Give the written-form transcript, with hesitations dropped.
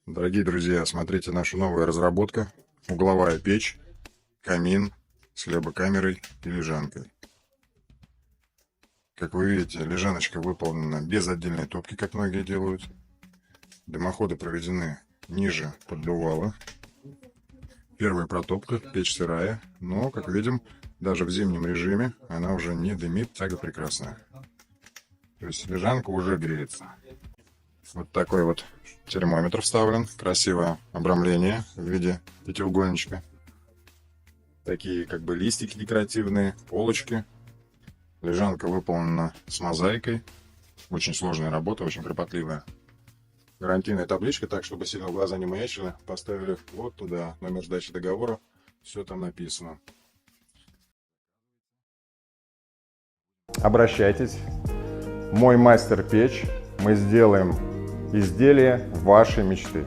Дорогие друзья, смотрите нашу новую разработку. Угловая печь, камин с хлебокамерой и лежанкой. Как вы видите, лежаночка выполнена без отдельной топки, как многие делают. Дымоходы проведены ниже поддувала. Первая протопка, печь сырая, но, как видим, даже в зимнем режиме она уже не дымит, тяга прекрасная. То есть лежанка уже греется. Вот такой вот термометр вставлен. Красивое обрамление в виде пятиугольничка. Такие как бы листики декоративные, полочки. Лежанка выполнена с мозаикой. Очень сложная работа, очень кропотливая. Гарантийная табличка, так чтобы сильно глаза не маячили. Поставили вот туда номер сдачи договора. Все там написано. Обращайтесь. Мой мастер печь. Мы сделаем изделие вашей мечты.